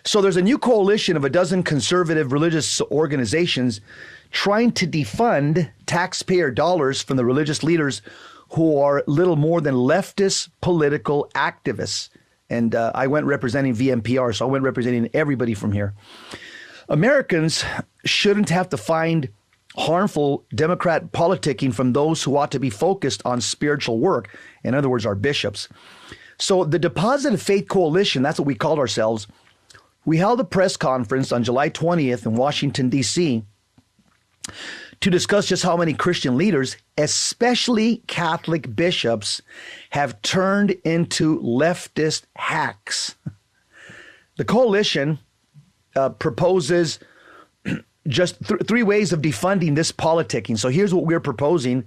So there's a new coalition of a dozen conservative religious organizations trying to defund taxpayer dollars from the religious leaders who are little more than leftist political activists. And I went representing VMPR, so I went representing everybody from here. Americans shouldn't have to find harmful Democrat politicking from those who ought to be focused on spiritual work. In other words, our bishops. So the Deposit of Faith Coalition, that's what we called ourselves. We held a press conference on July 20th in Washington, D.C. to discuss just how many Christian leaders, especially Catholic bishops, have turned into leftist hacks. The coalition proposes just three ways of defunding this politicking. So here's what we're proposing,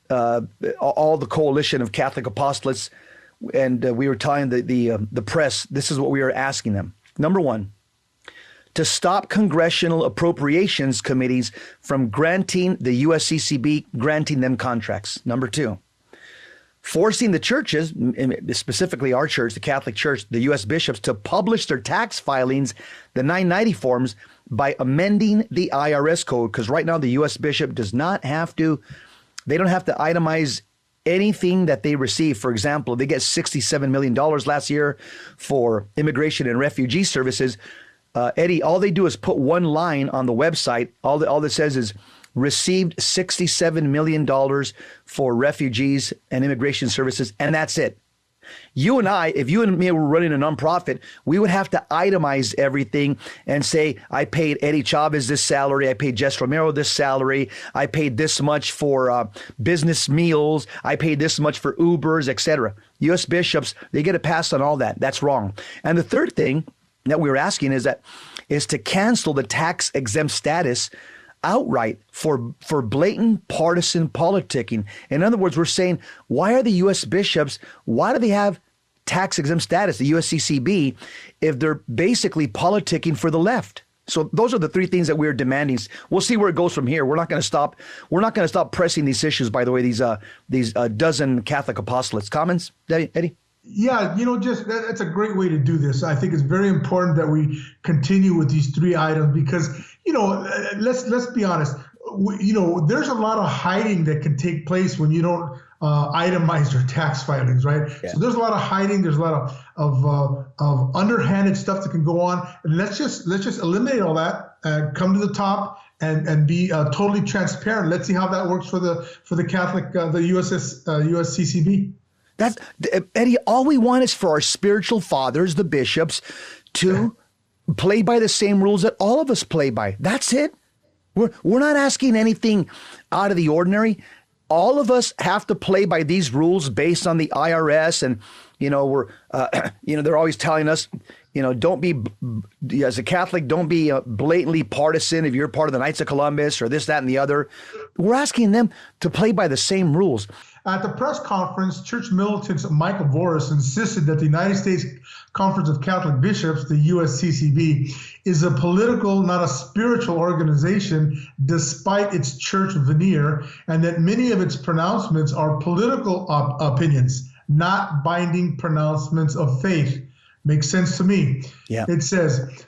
all the coalition of Catholic apostolates, and we were telling the press, this is what we are asking them. Number one, to stop congressional appropriations committees from granting the USCCB, granting them contracts. Number two, forcing the churches, specifically our church, the Catholic Church, the U.S. bishops, to publish their tax filings, the 990 forms, by amending the IRS code. Because right now the U.S. bishop does not have to, they don't have to itemize anything that they receive. For example, they get $67 million last year for immigration and refugee services. Eddie, all they do is put one line on the website. All that says is received $67 million for refugees and immigration services, and that's it. You and I, if you and me were running a nonprofit, we would have to itemize everything and say, I paid Eddie Chavez this salary, I paid Jess Romero this salary, I paid this much for business meals, I paid this much for Ubers, etc. U.S. bishops, they get a pass on all that. That's wrong. And the third thing that we were asking is to cancel the tax exempt status outright for blatant partisan politicking. In other words, we're saying, why are the U.S. bishops, why do they have tax exempt status, the USCCB, if they're basically politicking for the left? So those are the three things that we're demanding. We'll see where it goes from here. We're not going to stop. We're not going to stop pressing these issues. By the way, these dozen Catholic apostolates. Comments, Eddie? Yeah, just that's a great way to do this. I think it's very important that we continue with these three items because, let's be honest. There's a lot of hiding that can take place when you don't itemize your tax filings, right? Yeah. So there's a lot of hiding. There's a lot of underhanded stuff that can go on. And let's just eliminate all that. Come to the top and be totally transparent. Let's see how that works for the Catholic, the USCCB. That's Eddie. All we want is for our spiritual fathers, the bishops, to play by the same rules that all of us play by. That's it. We're not asking anything out of the ordinary. All of us have to play by these rules based on the IRS, and they're always telling us, don't be, as a Catholic, don't be blatantly partisan if you're part of the Knights of Columbus or this, that, and the other. We're asking them to play by the same rules. At the press conference, church militant Michael Voris insisted that the United States Conference of Catholic Bishops, the USCCB, is a political, not a spiritual organization, despite its church veneer, and that many of its pronouncements are political opinions, not binding pronouncements of faith. Makes sense to me. Yeah. It says,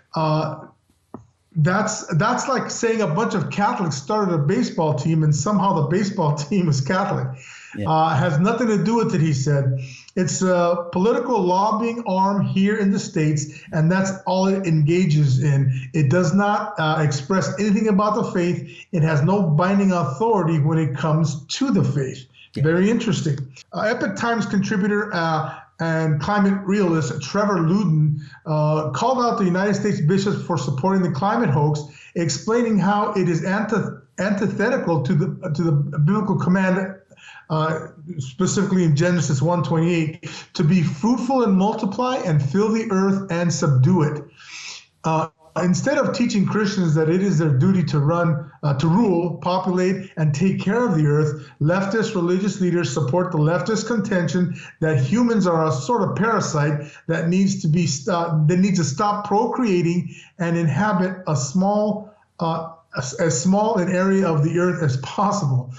that's like saying a bunch of Catholics started a baseball team and somehow the baseball team is Catholic. Yeah. Has nothing to do with it, he said. It's a political lobbying arm here in the States, and that's all it engages in. It does not express anything about the faith. It has no binding authority when it comes to the faith. Yeah. Very interesting. Epoch Times contributor and climate realist Trevor Loudon called out the United States bishops for supporting the climate hoax, explaining how it is antithetical to the biblical command, specifically in Genesis 1:28, to be fruitful and multiply and fill the earth and subdue it. Instead of teaching Christians that it is their duty to rule, populate, and take care of the earth, leftist religious leaders support the leftist contention that humans are a sort of parasite that needs to stop procreating and inhabit as small an area of the earth as possible.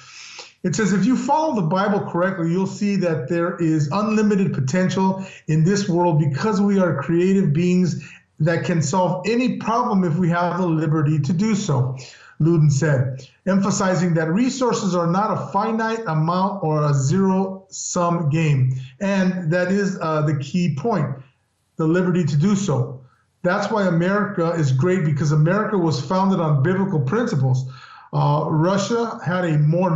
It says, if you follow the Bible correctly, you'll see that there is unlimited potential in this world because we are creative beings that can solve any problem if we have the liberty to do so, Luden said, emphasizing that resources are not a finite amount or a zero-sum game. And that is the key point, the liberty to do so. That's why America is great, because America was founded on biblical principles. Russia had way more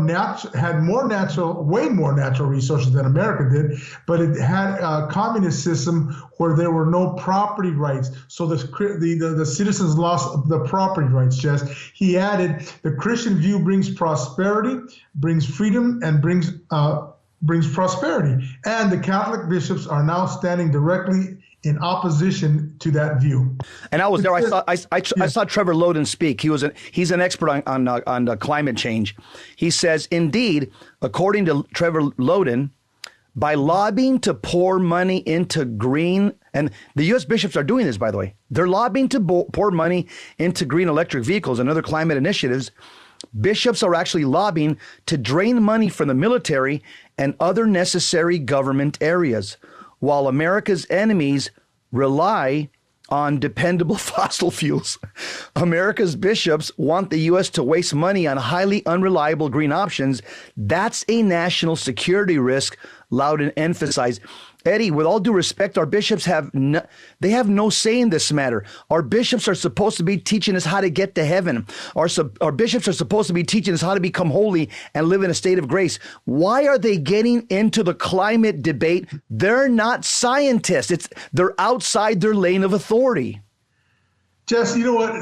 natural resources than America did, but it had a communist system where there were no property rights. So the citizens lost the property rights. Just he added, the Christian view brings prosperity, brings freedom, and brings prosperity. And the Catholic bishops are now standing directly in opposition to that view. And I was there. I saw Trevor Loden speak. He's an expert on climate change. He says, indeed, according to Trevor Loden, by lobbying to pour money into green, and the U.S. bishops are doing this, by the way, they're lobbying to pour money into green electric vehicles and other climate initiatives. Bishops are actually lobbying to drain money from the military and other necessary government areas, while America's enemies rely on dependable fossil fuels. America's bishops want the U.S. to waste money on highly unreliable green options. That's a national security risk, Loudon emphasized. Eddie, with all due respect, our bishops have no say in this matter. Our bishops are supposed to be teaching us how to get to heaven. Our bishops are supposed to be teaching us how to become holy and live in a state of grace. Why are they getting into the climate debate? They're not scientists. They're outside their lane of authority. Jess, you know what?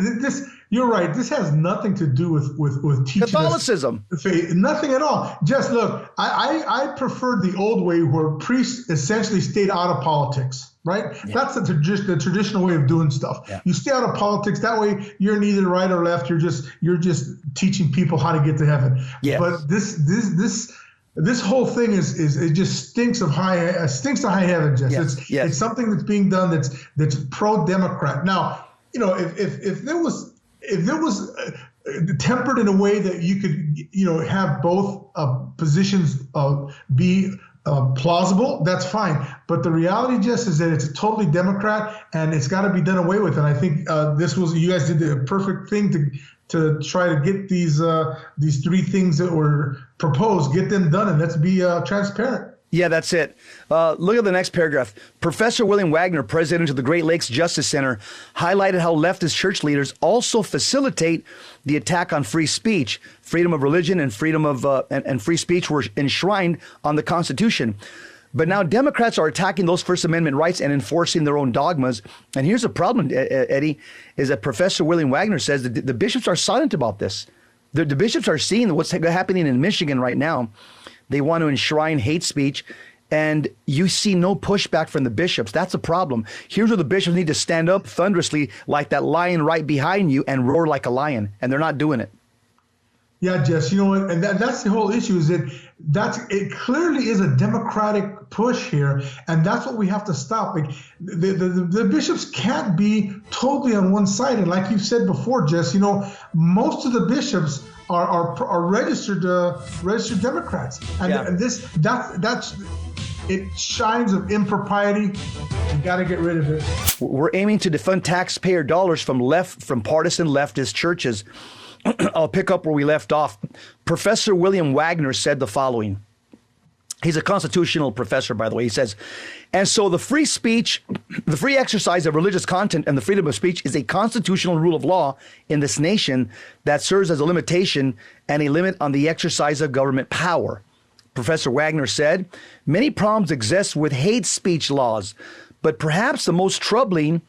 You're right. This has nothing to do with teaching Catholicism. Faith. Nothing at all. Just look, I preferred the old way where priests essentially stayed out of politics, right? Yeah. That's the traditional way of doing stuff. Yeah. You stay out of politics. That way you're neither right or left. You're just teaching people how to get to heaven. Yes. But this whole thing it just stinks to high heaven, Jess. It's something that's being done that's pro-democrat. Now, you know, if there was tempered in a way that you could, have both positions be plausible, that's fine. But the reality, Jess, is that it's totally Democrat, and it's got to be done away with. And I think you guys did the perfect thing to try to get these three things that were proposed, get them done, and let's be transparent. Yeah, that's it. Look at the next paragraph. Professor William Wagner, president of the Great Lakes Justice Center, highlighted how leftist church leaders also facilitate the attack on free speech. Freedom of religion and freedom of and free speech were enshrined on the Constitution. But now Democrats are attacking those First Amendment rights and enforcing their own dogmas. And here's the problem, Eddie, is that Professor William Wagner says that the bishops are silent about this. The bishops are seeing what's happening in Michigan right now. They want to enshrine hate speech, and you see no pushback from the bishops. That's a problem. Here's where the bishops need to stand up thunderously like that lion right behind you and roar like a lion, and they're not doing it. Yeah, Jess, you know what? And that's the whole issue, is it clearly is a democratic push here, and that's what we have to stop. Like the bishops can't be totally on one side. And like you've said before, Jess, most of the bishops are registered Democrats, and that's it shines of impropriety. You got to get rid of it. We're aiming to defund taxpayer dollars from partisan leftist churches. I'll pick up where we left off. Professor William Wagner said the following. He's a constitutional professor, by the way. He says, and so the free exercise of religious content and the freedom of speech is a constitutional rule of law in this nation that serves as a limitation and a limit on the exercise of government power. Professor Wagner said, many problems exist with hate speech laws, but perhaps the most troubling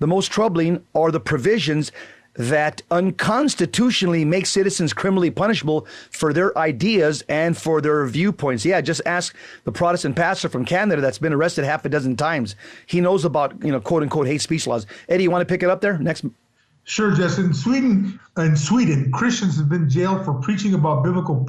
are the provisions that unconstitutionally make citizens criminally punishable for their ideas and for their viewpoints. Yeah, just ask the Protestant pastor from Canada that's been arrested half a dozen times. He knows about, quote unquote, hate speech laws. Eddie, you want to pick it up there? Next. Sure, Jess. In Sweden, Christians have been jailed for preaching about biblical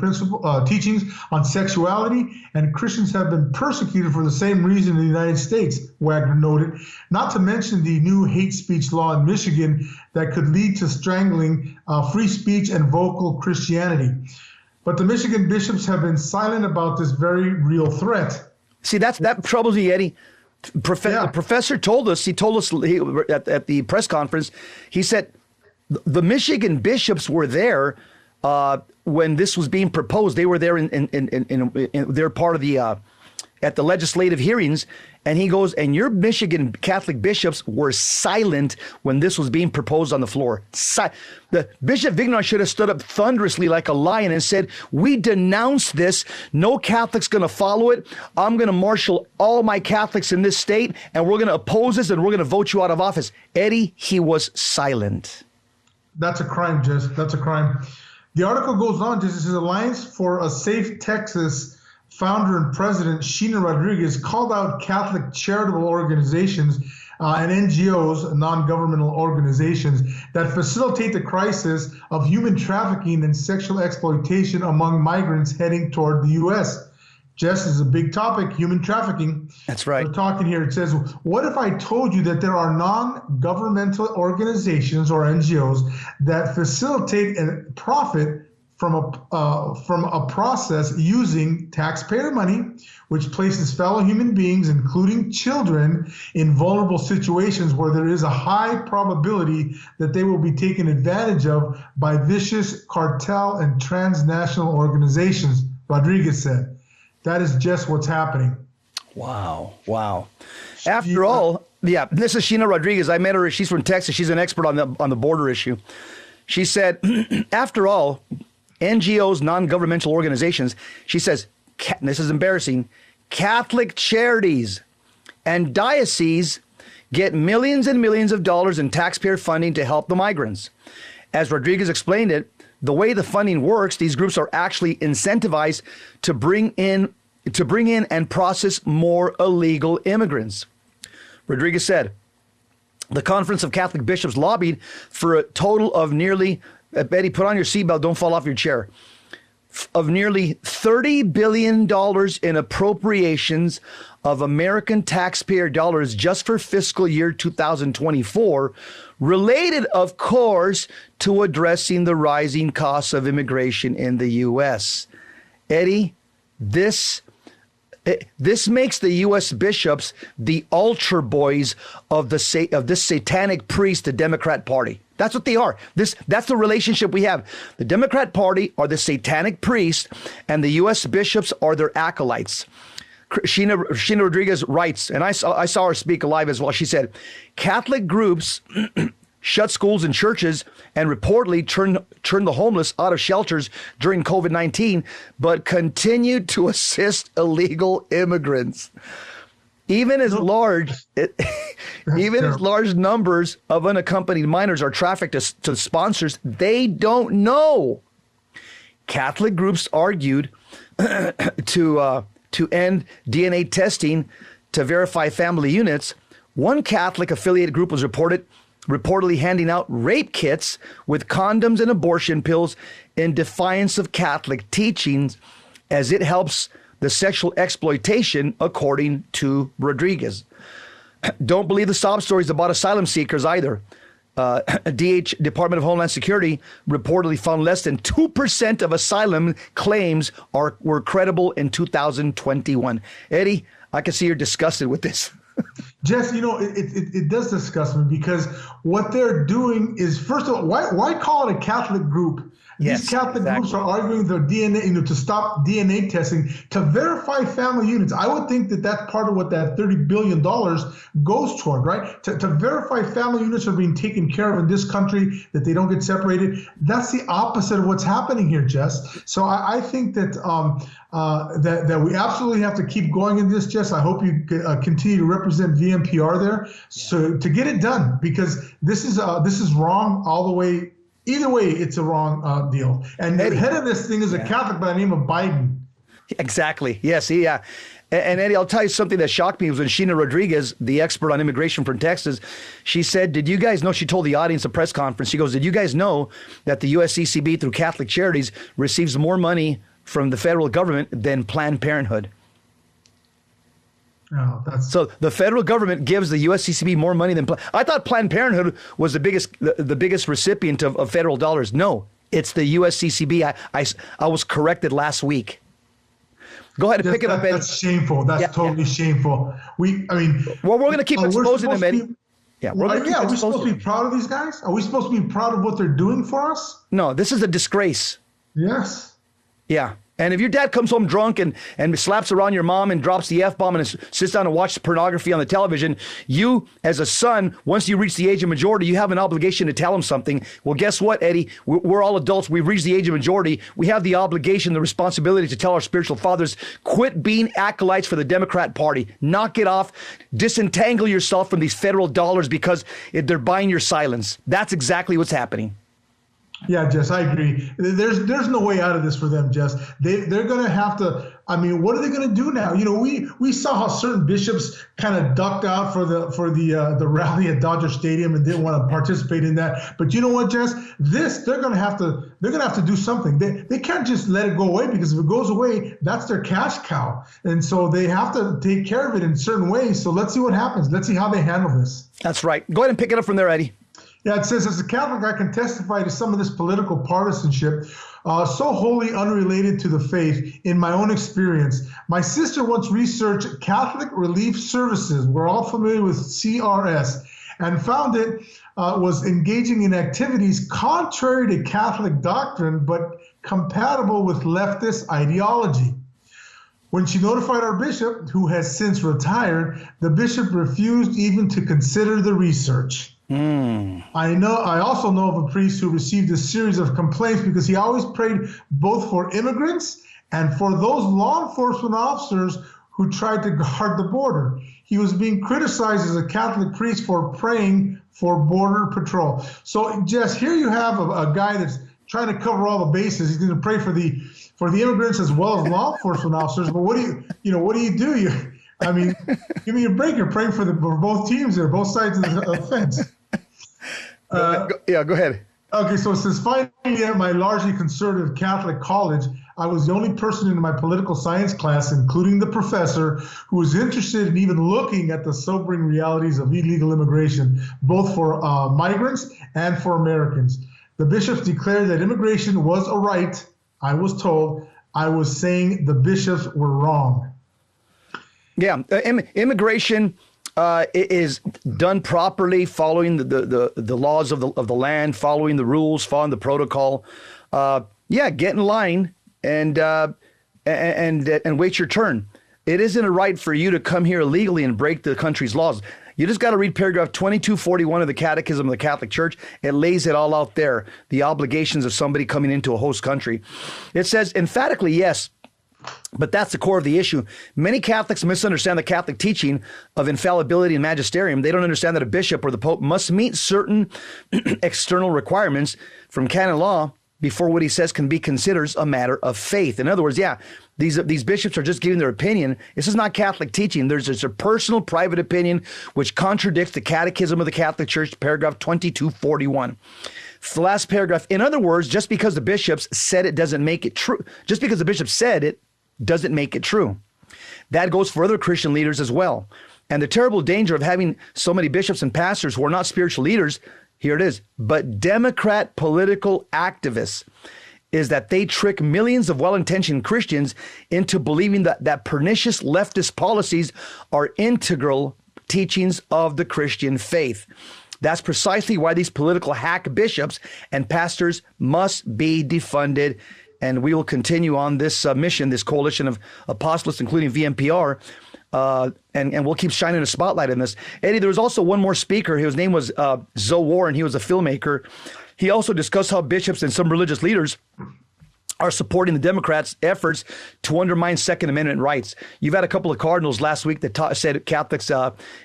teachings on sexuality, and Christians have been persecuted for the same reason in the United States, Wagner noted, not to mention the new hate speech law in Michigan that could lead to strangling free speech and vocal Christianity. But the Michigan bishops have been silent about this very real threat. See, that troubles me, Eddie. The professor told us, at the press conference, he said the Michigan bishops were there when this was being proposed. They were there they're part of the at the legislative hearings, and he goes, and your Michigan Catholic bishops were silent when this was being proposed on the floor. The Bishop Vignon should have stood up thunderously like a lion and said, we denounce this. No Catholic's going to follow it. I'm going to marshal all my Catholics in this state, and we're going to oppose this, and we're going to vote you out of office. Eddie, he was silent. That's a crime, Jess. That's a crime. The article goes on, Jess. It says Alliance for a Safe Texas founder and president Sheena Rodriguez called out Catholic charitable organizations and NGOs, non-governmental organizations, that facilitate the crisis of human trafficking and sexual exploitation among migrants heading toward the U.S. Jess, is a big topic, human trafficking. That's right. We're talking here. It says, what if I told you that there are non-governmental organizations or NGOs that facilitate and profit from a process using taxpayer money, which places fellow human beings, including children, in vulnerable situations where there is a high probability that they will be taken advantage of by vicious cartel and transnational organizations, Rodriguez said. That is just what's happening. Wow. After all, this is Sheena Rodriguez. I met her. She's from Texas. She's an expert on the border issue. She said, after all, NGOs, non-governmental organizations, she says, this is embarrassing, Catholic charities and dioceses get millions and millions of dollars in taxpayer funding to help the migrants. As Rodriguez explained it, the way the funding works, these groups are actually incentivized to bring in and process more illegal immigrants. Rodriguez said, the Conference of Catholic Bishops lobbied for a total of nearly, Betty, put on your seatbelt, don't fall off your chair, of nearly $30 billion in appropriations of American taxpayer dollars just for fiscal year 2024, related, of course, to addressing the rising costs of immigration in the U.S. Eddie, this makes the U.S. bishops the altar boys of this satanic priest, the Democrat Party. That's what they are. That's the relationship we have. The Democrat Party are the satanic priests, and the U.S. bishops are their acolytes. Sheena Rodriguez writes, and I saw her speak live as well. She said, Catholic groups shut schools and churches and reportedly turn the homeless out of shelters during COVID-19, but continued to assist illegal immigrants. Even as large numbers of unaccompanied minors are trafficked to sponsors they don't know. Catholic groups argued to end DNA testing to verify family units. One Catholic affiliated group was reportedly handing out rape kits with condoms and abortion pills in defiance of Catholic teachings, as it helps the sexual exploitation, according to Rodriguez. Don't believe the sob stories about asylum seekers either. Department of Homeland Security reportedly found less than 2% of asylum claims were credible in 2021. Eddie, I can see you're disgusted with this. Jess, it does disgust me, because what they're doing is, first of all, why call it a Catholic group? Yes, these Catholic exactly. groups are arguing their DNA, to stop DNA testing, to verify family units. I would think that that's part of what that $30 billion goes toward, right? To verify family units are being taken care of in this country, that they don't get separated. That's the opposite of what's happening here, Jess. So I think that that we absolutely have to keep going in this, Jess. I hope you continue to represent VMPR there, so to get it done, because this is wrong all the way. Either way, it's a wrong deal. And the head of this thing is a Catholic by the name of Biden. Exactly. Yes. Yeah. And Eddie, I'll tell you something that shocked me was when Sheena Rodriguez, the expert on immigration from Texas, she said, did you guys know, she told the audience at a press conference, she goes, did you guys know that the USCCB through Catholic Charities receives more money from the federal government than Planned Parenthood? Oh, so the federal government gives the USCCB more money than I thought Planned Parenthood was the biggest recipient of federal dollars. No, it's the USCCB. I was corrected last week. Go ahead and pick it up, Eddie. That's shameful. That's totally shameful. Well, we're going to keep exposing them, Eddie. Are we supposed to be proud of these guys? Are we supposed to be proud of what they're doing for us? No, this is a disgrace. Yes. Yeah. And if your dad comes home drunk and slaps around your mom and drops the F-bomb and sits down and watches pornography on the television, you, as a son, once you reach the age of majority, you have an obligation to tell him something. Well, guess what, Eddie? We're all adults. We've reached the age of majority. We have the obligation, the responsibility to tell our spiritual fathers, quit being acolytes for the Democrat Party. Knock it off. Disentangle yourself from these federal dollars because they're buying your silence. That's exactly what's happening. Yeah, Jess, I agree. There's no way out of this for them, Jess. They're going to have to. I mean, what are they going to do now? You know, we saw how certain bishops kind of ducked out for the rally at Dodger Stadium and didn't want to participate in that. But you know what, Jess? They're going to have to do something. They can't just let it go away, because if it goes away, that's their cash cow, and so they have to take care of it in certain ways. So let's see what happens. Let's see how they handle this. That's right. Go ahead and pick it up from there, Eddie. Yeah, it says, as a Catholic, I can testify to some of this political partisanship, so wholly unrelated to the faith in my own experience. My sister once researched Catholic Relief Services, we're all familiar with CRS, and found it was engaging in activities contrary to Catholic doctrine, but compatible with leftist ideology. When she notified our bishop, who has since retired, the bishop refused even to consider the research. I also know of a priest who received a series of complaints because he always prayed both for immigrants and for those law enforcement officers who tried to guard the border. He was being criticized as a Catholic priest for praying for border patrol. So, Jess, here you have a guy that's trying to cover all the bases. He's going to pray for the immigrants as well as law enforcement officers. But what do you do? I mean, give me a break. You're praying for both teams there, both sides of the fence. Go ahead. Okay, so it says, finally, at my largely conservative Catholic college, I was the only person in my political science class, including the professor, who was interested in even looking at the sobering realities of illegal immigration, both for migrants and for Americans. The bishops declared that immigration was a right. I was told. I was saying the bishops were wrong. Yeah, immigration is done properly, following the laws of the land, following the rules, following the protocol. Get in line and wait your turn. It isn't a right for you to come here illegally and break the country's laws. You just got to read paragraph 2241 of the Catechism of the Catholic Church. It lays it all out there, the obligations of somebody coming into a host country. It says emphatically, yes. But that's the core of the issue. Many Catholics misunderstand the Catholic teaching of infallibility and magisterium. They don't understand that a bishop or the Pope must meet certain external requirements from canon law before what he says can be considered a matter of faith. In other words, these bishops are just giving their opinion. This is not Catholic teaching. There's a personal, private opinion which contradicts the Catechism of the Catholic Church, paragraph 2241. The last paragraph. In other words, just because the bishops said it doesn't make it true. Just because the bishop said it doesn't make it true. That goes for other Christian leaders as well. And the terrible danger of having so many bishops and pastors who are not spiritual leaders, here it is, but Democrat political activists, is that they trick millions of well-intentioned Christians into believing that pernicious leftist policies are integral teachings of the Christian faith. That's precisely why these political hack bishops and pastors must be defunded. And we will continue on this mission, this coalition of apostolates, including VMPR, and we'll keep shining a spotlight on this. Eddie, there was also one more speaker. His name was Zoe Warren. He was a filmmaker. He also discussed how bishops and some religious leaders are supporting the Democrats' efforts to undermine Second Amendment rights. You've had a couple of cardinals last week that said Catholics,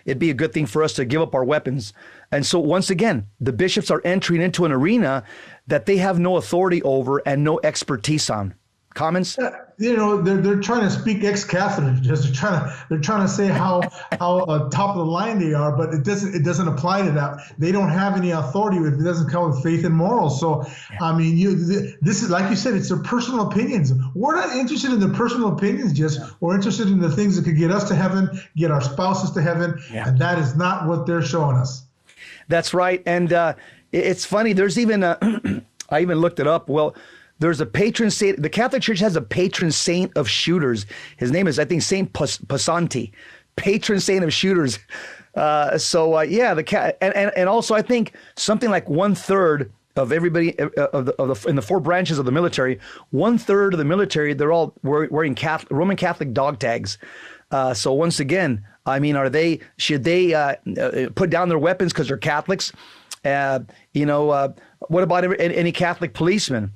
it'd be a good thing for us to give up our weapons. And so once again, the bishops are entering into an arena that they have no authority over and no expertise on. Comments? They're trying to speak ex-Catholic. They're trying to say how top of the line they are, but it doesn't apply to that. They don't have any authority if it doesn't come with faith and morals. So, I mean, this is, like you said, it's their personal opinions. We're not interested in their personal opinions, we're interested in the things that could get us to heaven, get our spouses to heaven, and that is not what they're showing us. That's right, and it's funny. There's even I even looked it up. Well, there's a patron saint. The Catholic Church has a patron saint of shooters. His name is, I think, Saint Passanti, patron saint of shooters. And also I think something like 1/3 of everybody in the 4 branches of the military, 1/3 of the military, they're all wearing Roman Catholic dog tags. So once again, I mean, should they put down their weapons because they're Catholics? What about any Catholic policemen,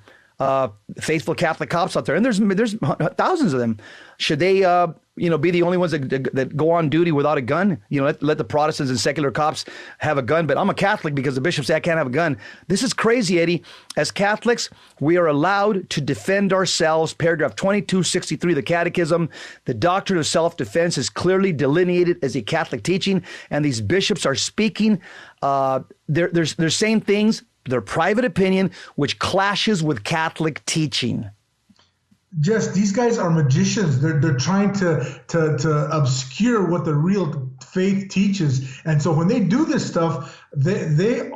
faithful Catholic cops out there? And there's thousands of them. Should they, be the only ones that go on duty without a gun? Let the Protestants and secular cops have a gun. But I'm a Catholic because the bishop said I can't have a gun. This is crazy, Eddie. As Catholics, we are allowed to defend ourselves. Paragraph 2263 of the Catechism. The doctrine of self-defense is clearly delineated as a Catholic teaching, and these bishops are speaking. They're saying things, their private opinion, which clashes with Catholic teaching. Jess, these guys are magicians. They're trying to obscure what the real faith teaches. And so when they do this stuff, they're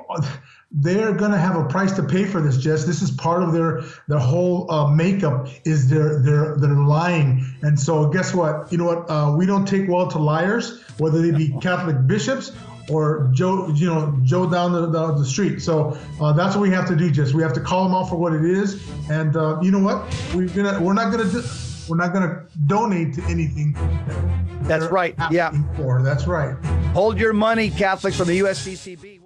going to have a price to pay for this, Jess. This is part of their whole makeup is they're lying. And so guess what? You know what? We don't take well to liars, whether they be Catholic bishops or Joe down the street. So that's what we have to do, Jess. We have to call them out for what it is. And you know what? We're not gonna donate to anything. That's right. Yeah. That's right. Hold your money, Catholics, from the USCCB.